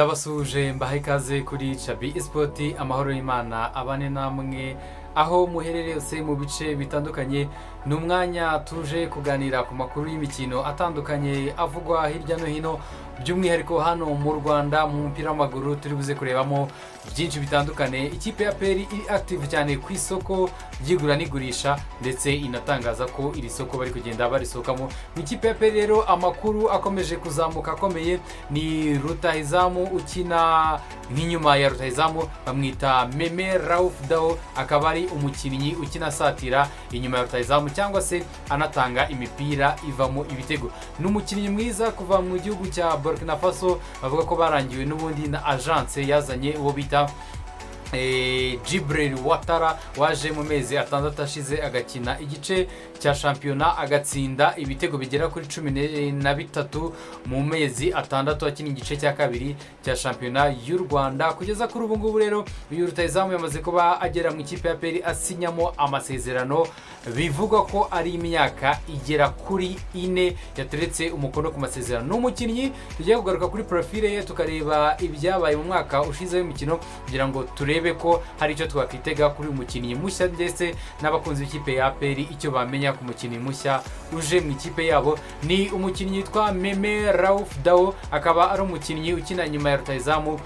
ndabasuje mbahaye ikaze kuri Chabi Esport amahoro y'Imana abane namwe aho muherereye hose mu bice bitandukanye. Numwanya tuje kuganira ku makuru y'imikino atandukanye avugwa hirya no hino, by'umwihariko hano mu Rwanda mu mupira w'amaguru turi buze kurebamo byinshi bitandukanye. Ikipe ya PL iri active cyane ku isoko ry'igura n'igurisha, ndetse inatangaza ko iri soko bari kugenda barisohokamo. Mu ikipe ya PL rero amakuru akomeje kuzamuka akomeye ni rutahizamu ukina nk'inyuma ya rutahizamu bamwita Meme Rauf Dao, akaba ari umukinnyi ukina satira inyuma ya rutahizamu cyangwa se anatanga imipira ivamo ibitego. Ni umukinnyi mwiza kuva mu gihugu cya Burkina Faso, bavuga ko barangiwe n'ubundi na agence yazanye uwo bita Jibril Watara, waje mu mezi atandatu ashize agakina igice cya shampiyona agatsinda ibitego bigera kuri 13 mu mezi atandatu akina igice cya kabiri cya shampiyona y'u Rwanda. Kugeza kuri ubu ngubu rero uyu rutahizamu yamaze kuba agera mu ikipe ya PL asinyamo amasezerano, bivugwa ko ari imyaka igera kuri 4 yateretse umukono ku masezerano. N'umukinnyi tugiye kugaruka kuri profile ye tukareba ibyabaye mu mwaka ushize w'imikino kugira ngo turebe ko hari icyo twakwitega kuri umukinnyi mushya, ndetse n'abakunzi b'ikipe ya PL icyo bamenya ku mukinnyi mushya uje mu ikipe yabo. Ni umukinnyi witwa Meme Rauf Dao, akaba ari umukinnyi ukina nyuma ya rutahizamu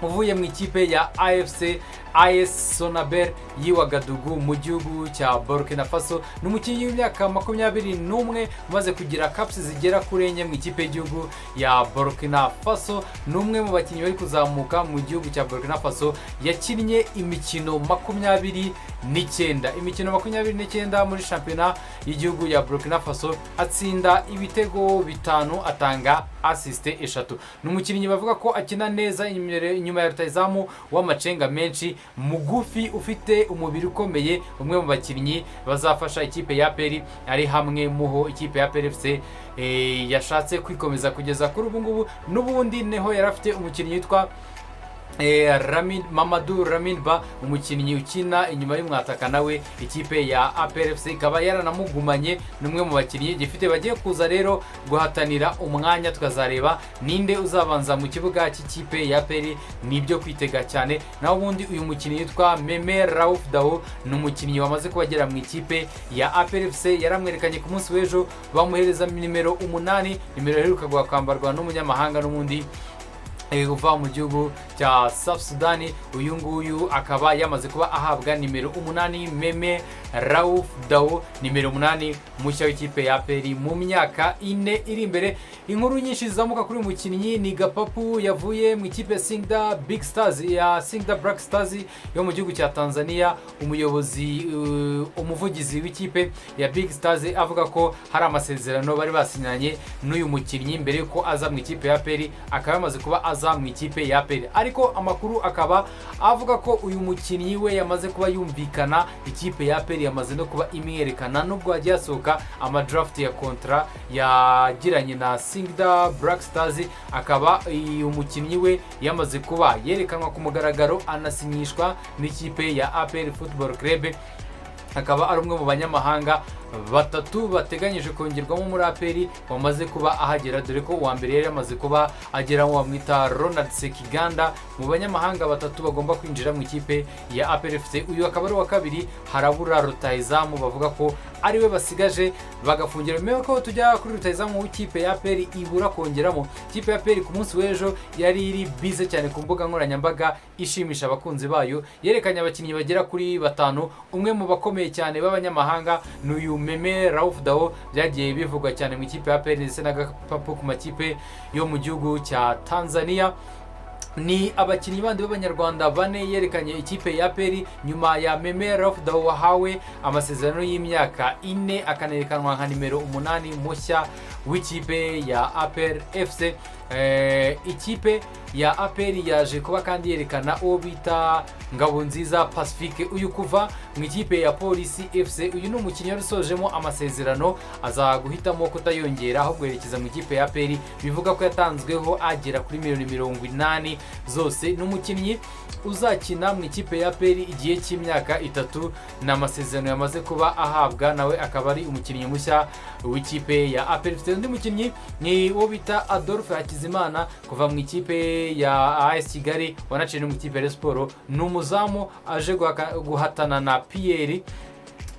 uvuye mu ikipe ya AFC AS Sonaber y'Ouagadougou mu gihugu cya Burkina Faso. Ni umukinnyi w'imyaka 21 umaze kugira caps zigera kuri enye mu ikipe y'igihugu ya Burkina Faso. Ni umwe mu bakinnyi bari kuzamuka mu gihugu cya Burkina Faso, yakinnye imikino 29 muri shampiyona y'igihugu ya Burkina Faso, atsinda ibitego 5 atanga assist 3. Ni umukinnyi bavuga ko akina neza inyuma ya rutahizamu w'amacenga menshi, mugufi, ufite umubiri ukomeye, umwe mu bakinnyi bazafasha ikipe ya PL ari hamwe muho ikipe ya PL FC yashatse kwikomeza kugeza kuri ubu ngubu. N'ubundi neho yarafite umukinnyi witwa Mamadou Raminba, umukinnyi ukina inyuma y'umwataka nawe ikipe ya APR FC ikaba yaranamugumanye. Numwe mu bakinnyi gifite bagiye kuza rero guhatanira umwanya, tukazareba ninde uzabanza mu kibuga cy'ikipe ya PL, nibyo kwitega cyane. Naho ubundi uyu mukinnyi witwa Meme Rauf Dao ni umukinnyi wamaze kubagera mu ikipe ya APR FC, yaramwerekanye ku munsi w'ejo bamuhereza nimero 8, nimero iheruka kwambarwa n'umunyamahanga n'umundi uva mu gihugu cya South Sudan. Uyu nguyu akaba yamaze kuba ahabwa nimero 8, Meme Rauf Dao, nimero 8 mushya w'ikipe ya PL mu myaka 4 iri imbere. Inkuru nyinshi zizamuka kuri umukinnyi ni Gapapu yavuye mu ikipe ya Singida Big Stars ya Singida Black Stars yo mu gihugu cya Tanzania. Umuvugizi w'ikipe ya Big Stars avuga ko hari amasezerano bari basinyanye n'uyu mukinnyi mbere yuko aza mu ikipe ya PL, akaba yamaze kuba mu ikipe ya PL, ariko amakuru akaba avuga ko uyu mukinnyi we yamaze kuba yumvikana, ikipe ya PL yamaze no kuba imwerekana, nubwo hagiye hasohoka amadraft ya kontra yagiranye na Singida Black Stars. Akaba uyu mukinnyi we yamaze kuba yerekanwa ku mugaragaro, anasinyishwa n'ikipe ya APR Football Club. Akaba ari umwe mu banyamahanga 3 bateganyije kongerwamo muri APR bamaze kuba ahagera, dore ko uwa mbere yari yamaze kuba agera mu bamwita Ronald Sekiganda. Mu banyamahanga 3 bagomba kwinjira mu ikipe ya APR FC, uyu akaba ari wa kabiri. Harabura rutahizamu bavuga ko ariwe basigaje bagafungira. Mewe ko tujya kuri rutahizamu w'ikipe ya APR ibura kongeramo. Ikipe ya APR ku munsi w'ejo yari iri bize cyane ku mbuga nkoranyambaga ishimisha abakunzi bayo, yerekanye abakinnyi bagera kuri 5. Umwe mu bakomeye cyane b'abanyamahanga n'uyu Meme Rauf Dao, byagiye bivugwa cyane mu ikipe ya PL ndetse na Gapapu ku makipe yo mu gihugu cya Tanzania. Ni abakinnyi bandi b'abanyarwanda 4 yerekanye ikipe ya PL nyuma ya Meme Rauf Dao wahawe amasezerano y'imyaka 4 akanerekanwa nka nimero 8 mushya w'ikipe ya APR FC. Ikipe ya APR yaje kuba kandi yerekana uwo bita Ngabonziza Pacifique, uyu kuva mu ikipe ya Police FC. Uyu ni umukinnyi warusojemo amasezerano, aza guhitamo kutayongera ahubwo yerekeza mu ikipe ya APR. Bivuga ko yatanzweho agera kuri miliyoni 80 zose. Ni umukinnyi uzakina mu ikipe ya PL igihe cy'imyaka 3 n'amasezerano yamaze kuba ahabwa, nawe akaba ari umukinnyi mushya w'ikipe ya APR. Undi mukinnyi ni uwo bita Adolphe Hakizimana kuva mu ikipe ya AS Kigali wanaciye no mu ikipe ya Rayon Sport, ni umuzamu aje guhatana na Pierre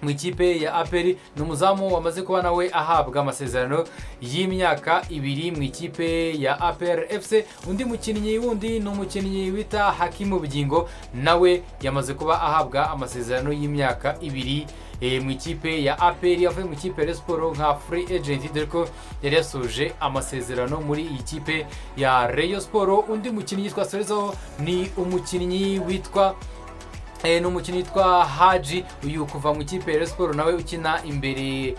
mu ikipe ya APR. Ni umuzamu wamaze kuba nawe ahabwa amasezerano y'imyaka 2 mu ikipe ya APR FC. Undi mukinnyi wundi ni umukinnyi wita Hakimu Bugingo, nawe yamaze kuba ahabwa amasezerano y'imyaka 2 mu ikipe ya APR. Yavuye mu ikipe ya Sport nka free agent, dore ko yari yasoje amasezerano muri iyi kipe ya Rayon Sport. Undi mukinnyi twasorezaho ni umukinnyi witwa Haji, uyu kuva mu ikipe ya Sport nawe ukina imbere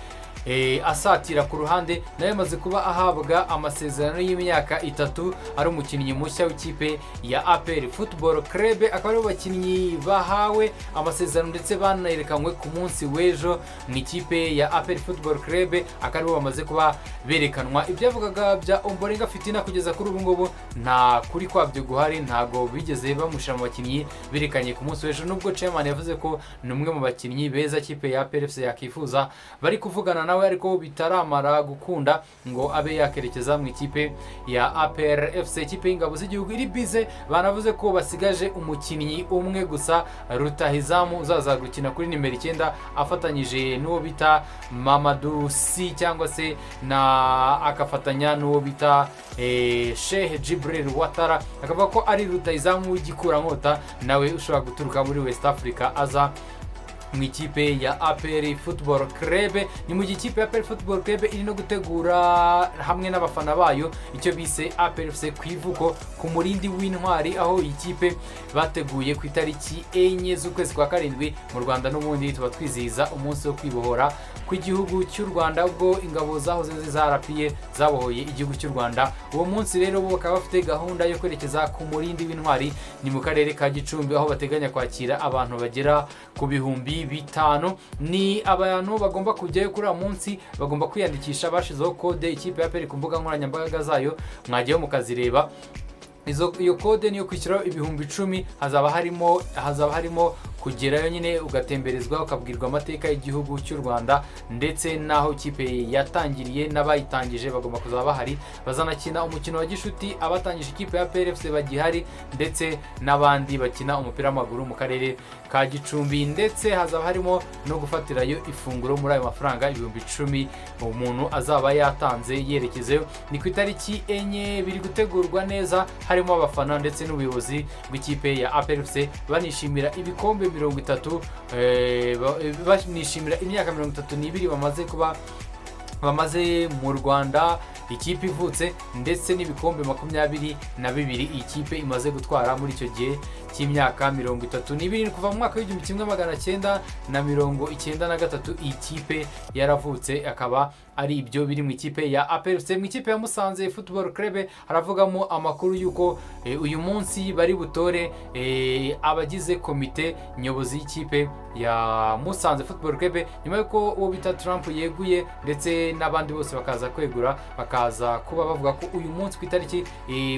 asatira ku ruhande, nawe yamaze kuba ahabwa amasezerano y'imyaka 3. ari umukinnyi mushya w'ikipe ya APR Football Club. akaba ari abakinnyi bahawe amasezerano ndetse banerekanwe ku munsi w'ejo mu ikipe ya APR Football Club, akaba ari bamaze kuba berekanwa. Ibyavugaga bya Ombolenga Fitina kugeza kuri ubu ngubu nta kuri kwabyo guhari, ntago bigeze bamushira mu bakinnyi berekanye ku munsi w'ejo, nubwo chairman yavuze ko ni umwe mu bakinnyi beza ikipe ya APR FC yakifuza. Bari kuvugana nawe ariko bitaramara gukunda ngo abe yakerekeza mu ikipe ya APR FC. Ikipe y'ingabo z'igihugu iri bize, banavuze ko basigaje umukinnyi umwe gusa, rutahizamu uzaza gukina kuri nimero 9 afatanyije n'uwo bita Mamadou Si cyangwa se na akafatanya n'uwo bita Sheikh Jibril Watara. akavuga ko ari rutahizamu w'igikurankota nawe ushobora guturuka muri West Africa aza mu ikipe ya APR Football Club. Ni mu ikipe ya APR Football Club iri no gutegura hamwe n'abafana bayo icyo bise APR FC kwivuko ku murindi w'intwari, aho ikipe bateguye ku itariki 4 z'ukwezi kwa 7 mu Rwanda. N'ubundi tuba twizihiza umunsi wo kwibohora kw'igihugu cy'u Rwanda, ubwo ingabo zahoze zarapiye zabohoye igihugu cy'u Rwanda. Uwo munsi rero bo bakaba bafite gahunda yo kwerekeza ku murindi w'intwari, ni mu karere ka Gicumbi, aho bateganya kwakira abantu bagera ku bihumbi 5. ni abantu bagomba kujyayo kuri uwo munsi, bagomba kwiyandikisha. Bashizeho code ikipe ya APR ku mbuga nkoranyambaga zayo, mwajyayo mukazireba. iyo code niyo kwishyuraho ibihumbi 10. hazaba harimo kugerayo nyine ugatemberezwa ukabwirwa amateka y'igihugu cy'u Rwanda ndetse naho ikipe yatangiriye n'abayitangije bagomba kuzaba bahari. Bazanakina umukino wa gishuti, abatangije ikipe ya PRFC bagihari ndetse n'abandi bakina umupira w'amaguru mu karere ka Gicumbi, ndetse hazaba harimo no gufatirayo ifunguro muri ayo mafaranga ibihumbi 10 umuntu azaba yatanze yerekezeyo. Ni ku itariki 4 biri gutegurwa neza, harimo abafana ndetse n'ubuyobozi bw'ikipe ya APRFC banishimira ibikombe 30, banishimira imyaka 32 bamaze mu Rwanda ikipe ivutse, ndetse n'ibikombe 22 ikipe imaze gutwara muri icyo gihe cy'imyaka 32 kuva mu mwaka w'1993 ikipe yaravutse. Akaba ari ibyo biri mu ikipe ya APRFC. Mu ikipe ya Musanze Football Club haravugamo amakuru yuko uyu munsi bari butore abagize komite nyobozi y'ikipe ya Musanze Football Club, nyuma yuko uwo bita Trump yeguye ndetse n'abandi bose bakaza kwegura, bakaza kuba bavuga ko uyu munsi ku itariki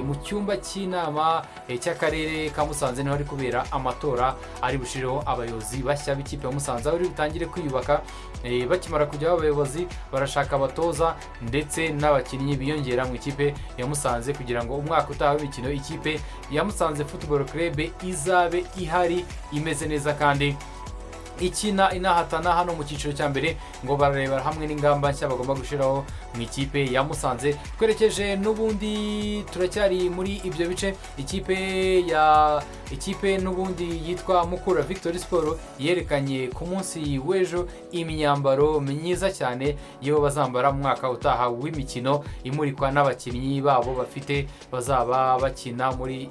mu cyumba cy'inama cy'akarere ka Musanze niho ari kubera amatora ari bushireho abayobozi bashya b'ikipe ya Musanze, aho bitangire kwiyubaka. Bakimara kujya abayobozi barashaka abatoza ndetse n'abakinnyi biyongera mu ikipe ya Musanze kugira ngo umwaka utaha w'imikino ikipe ya Musanze Football Club izabe ihari imeze neza kandi inahatana hano mu cyiciro cya mbere, ngo barareba hamwe n'ingamba nshya bagomba gushiraho mu ikipe ya Musanze. Twerekeje n'ubundi turacyari muri ibyo bice, ikipe n'ubundi yitwa Mukura Victory Sport yerekanye ku munsi w'ejo imyambaro myiza cyane yo bazambara mu mwaka utaha w'imikino, imurikwa n'abakinnyi babo bazaba bakina muri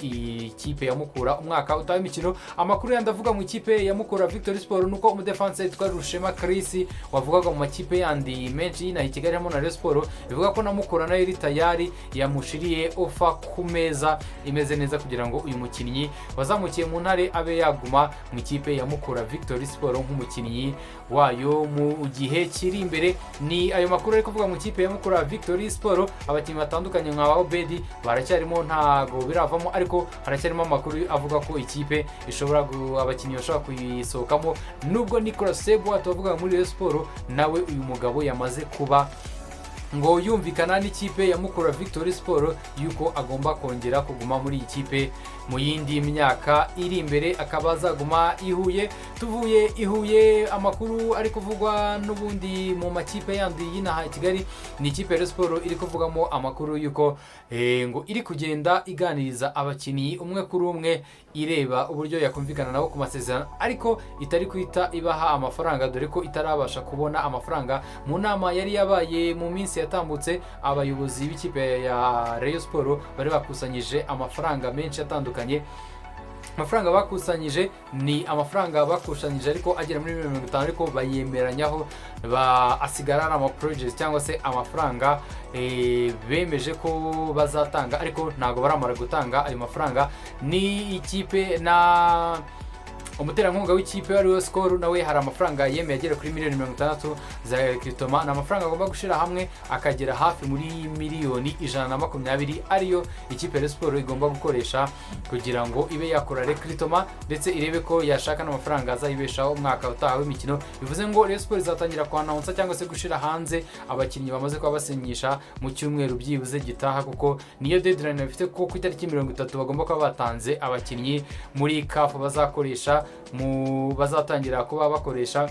ikipe ya Mukura umwaka utaha w'imikino. Amakuru yandavuga mu ikipe ya Mukura Victory Sport nuko umudefense yitwa Rushema Chris wavugaga mu makipe yandi menshi y'inaha i Kigali harimo na Rayon Sport, bivuga ko na Mukura nayo iri tayari yamushiriye ofa ku meza imeze neza kugira ngo uyu mukinnyi wazamukiye mu ntare abe yaguma mu ikipe ya Mukura Victory Sport nk'umukinnyi wayo mu gihe kiri imbere. Ni ayo makuru ari kuvuga mu ikipe ya Mukura Victory Sport. Abakinnyi batandukanye nka Obedi baracyarimo, ntago biravamo, ariko haracyarimo amakuru avuga ko ikipe ishobora abakinnyi bashobora kuyisohokamo, nubwo Nicolas Sebo atuvuga muri Rayon Sport nawe uyu mugabo yamaze kuba ngo yumvikana n'ikipe ya Mukura Victory Sport yuko agomba kongera kuguma muri iyi kipe mu yindi myaka iri imbere, akaba azaguma i Huye. Tuvuye i Huye, amakuru ari kuvugwa n'ubundi mu makipe yandi y'inaha i Kigali, ni ikipe ya Sport iri kuvugamo amakuru yuko ngo iri kugenda iganiriza abakinnyi umwe kuri umwe, ireba uburyo yakumvikana nabo ku masezerano, ariko itari kwita ibaha amafaranga, dore ko itarabasha kubona amafaranga. Mu nama yari yabaye mu minsi yatambutse, abayobozi b'ikipe ya Rayon Sport bari bakusanyije amafaranga menshi atandukanye. Amafaranga bakusanyije ni amafaranga bakusanyije ariko agera muri 50, ariko bayemeranyaho asigara ari projects cyangwa se amafaranga bemeje ko bazatanga, ariko ntago baramara gutanga ayo mafaranga. Ni ikipe na umuterankunga w'ikipe ya Rayon Sport nawe hari amafaranga yemeye agera kuri $60 za Critoma. Na amafaranga agomba gushira hamwe akagera hafi muri $120 ariyo ikipe ya Rayon Sport igomba gukoresha kugira ngo ibe yakora Critoma, ndetse irebe ko yashaka n'amafaranga azayibeshaho umwaka utaha w'imikino. Bivuze ngo Rayon Sport izatangira kwanonsa cyangwa se gushira hanze abakinnyi bamaze kuba basinyisha mu cyumweru byibuze gitaha, kuko niyo deadline bafite ko ku itariki 30 bagomba kuba batanze abakinnyi muri CAF bazakoresha bazatangira kuba bakoresha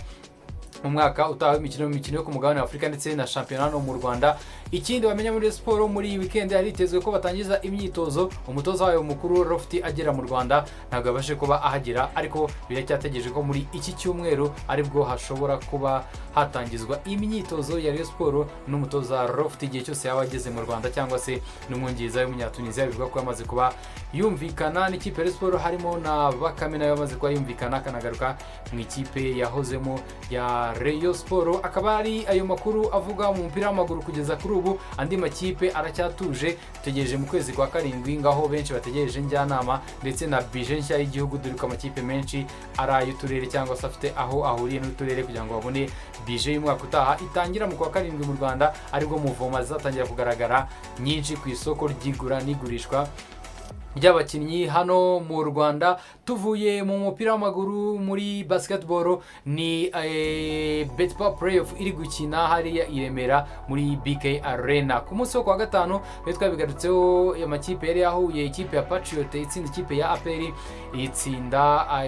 mu mwaka utaha w'imikino yo ku mugabane wa Afurika ndetse na shampiyona no mu Rwanda. Ikindi bamenya muri Sport, muri weekend haritezwe ko batangiza imyitozo. Umutoza wayo mukuru Lofty agera mu Rwanda, ntabwo yabashe kuba ahagera, ariko biracyategereje ko muri iki cyumweru aribwo hashobora kuba hatangizwa imyitozo ya Rayon Sport n'umutoza Lofty igihe cyose yaba ageze mu Rwanda, cyangwa se n'umwongereza w'umunyatunisia. Bivuga ko yamaze kuba yumvikana n'ikipe ya Rayon Sport, harimo na Bakame nayo yamaze kuba yumvikana akanagaruka mu ikipe yahozemo ya Rayon Sport. Akaba ari ayo makuru avuga mu mupira w'amaguru kugeza kuri ubu. Andi makipe aracyatuje, tutegereje mu kwezi kwa karindwi, ngaho benshi bategereje njyanama ndetse na bije nshya y'igihugu, dore ko amakipe menshi ari ay'uturere cyangwa se afite aho ahuriye n'uturere kugira ngo babone bije y'umwaka utaha itangira mu kwa karindwi mu Rwanda, aribwo muvoma zizatangira kugaragara nyinshi ku isoko ry'igura n'igurishwa ry'abakinnyi hano mu Rwanda. Tuvuye mu mupira w'amaguru, muri basketball ni Betpa playoff iri gukina hariya i Remera muri BK Arena ku munsi wo kwa gatanu. Twabigarutseho amakipe yari yahuye, ikipe ya Patriot itsinda ikipe ya APR,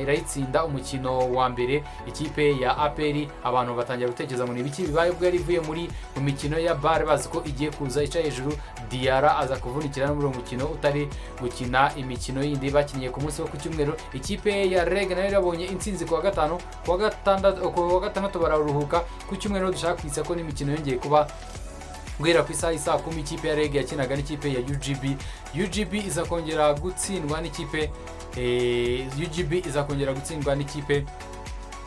irayitsinda umukino wa mbere. Ikipe ya APR abantu batangira gutekereza ngo nibiki bibaye, ubwo yari ivuye muri mikino ya bar bazi ko igiye kuza ica hejuru. Diara aza kuvunikira muri uwo mukino utari gukina imikino yindi bakinye ku munsi wo ku cyumweru. Ikipe ya Reg nayo yabonye intsinzi ku wa gatanu, ku wa gatandatu bararuhuka. Ku cyumweru dushaka kwitsa ko n'imikino yongeye kuba guhera ku isaha 10. Ikipe ya Reg yakinaga n'ikipe ya UGB iza kongera gutsindwa n'ikipe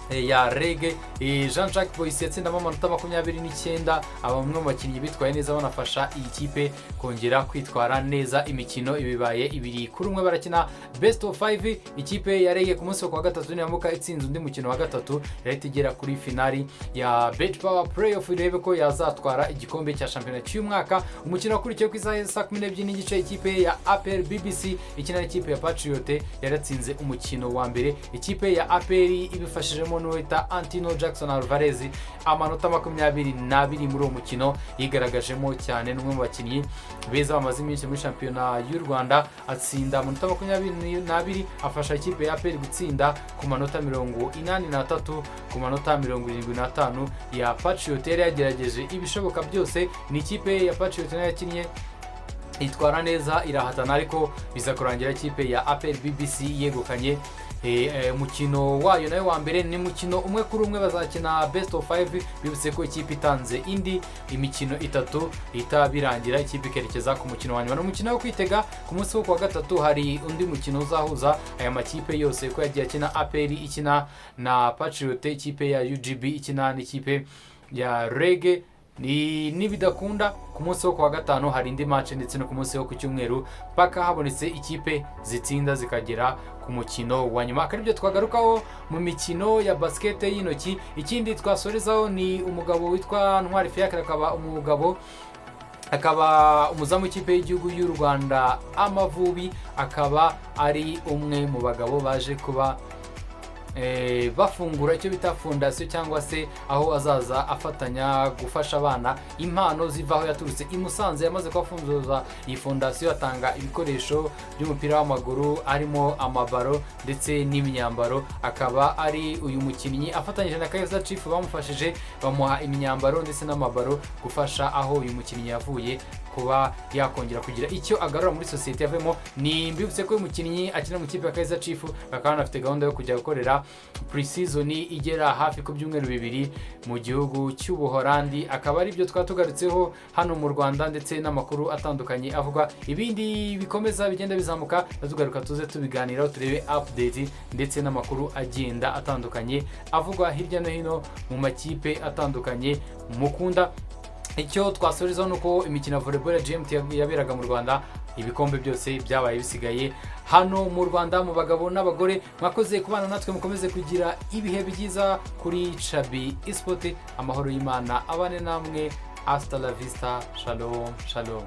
ya Reg. Jean-Jacques Boyce yatsindamo amanota 29. Bamwe mu bakinnyi bitwaye neza banafasha iyi kipe kongera kwitwara neza. Imikino ibibaye 2-1 barakina best of 5. Ikipe ya Reg ku munsi wa gatatu niyamuka itsinze undi mukino wa gatatu, yahita igera kuri finali ya Bet Power Playoff, irebe ko yazatwara igikombe cya shampiyona cy'umwaka. Umukino wakurikiye ku isaha 12:30 ikipe ya APR BBC ikina n'ikipe ya Patriot yaratsinze umukino wa mbere. Ikipe ya APR ibifashijemo n'uwita Antino Jackson Alvarez amanota 22 muri uwo mukino, yigaragajemo cyane n'umwe mu bakinnyi beza bamaze iminsi muri shampiyona y'u Rwanda. Atsinda amanota 22, afasha ikipe ya APR gutsinda ku manota 83 ku manota 75 ya Patriot. Yari yagerageje ibishoboka byose. Ni ikipe ya Patriot nayo yakinnye itwara neza irahatana, ariko biza kurangira ikipe ya APR BBC yegukanye umukino wayo nayo wa mbere. Ni mukino umwe kuri umwe bazakina best of 5. Bibutse ko ikipe itanze indi imikino 3 itabirangira, ikipe ikerekeza ku mukino wa nyuma. N'umukino wo kwitega ku munsi wo kwa gatatu, hari undi mukino uzahuza aya makipe yose ko yagiye akina. APR ikina na Patriot, ikipe ya UGB ikina n'ikipe ya Reg. Nibidakunda ku munsi wo kwa gatanu hari indi match, ndetse no ku munsi wo ku cyumweru paka habonetse ikipe zitsinda zikagera ku mukino wa nyuma. Akaribyo twagarukaho mu mikino ya basket y'intoki. Ikindi twasorezaho ni umugabo witwa Ntwari Fiacre, akaba umuzamu w'ikipe y'igihugu y'u Rwanda Amavubi, akaba ari umwe mu bagabo baje kuba bafungura icyo bita fondasiyo cyangwa se aho azaza afatanya gufasha abana impano ziva aho yaturutse i Musanze. Yamaze kubafunguza iyi fondasiyo, atanga ibikoresho by'umupira w'amaguru harimo amabaro ndetse n'imyambaro. Akaba ari uyu mukinnyi afatanyije na Kaizer Chiefs bamufashije, bamuha imyambaro ndetse n'amabaro gufasha aho uyu mukinnyi yavuye kuba yakongera kugira icyo agarura muri sosiyete yavemo. Ni mbibutse ko uyu mukinnyi akina mu kipe ya Kaizer Chiefs, bakaba banafite gahunda yo kujya gukorera pre-season igera hafi ku byumweru 2 mu gihugu cy'Ubuholandi. Akaba ari byo twatugarutseho hano mu Rwanda ndetse n'amakuru atandukanye avuga. Ibindi bikomeza bigenda bizamuka tugaruka tuze tubiganiraho, turebe update ndetse n'amakuru agenda atandukanye avugwa hirya no hino mu makipe atandukanye mukunda. Icyo twasorezaho nuko imikino ya volleyball ya GMT yaberaga mu Rwanda, ibikombe byose byabaye bisigaye hano mu Rwanda mu bagabo n'abagore. Mwakoze kubana natwe, mukomeze kugira ibihe byiza kuri Chabi Esport. Amahoro y'Imana abane namwe. Hasta la vista. Shalom, shalom.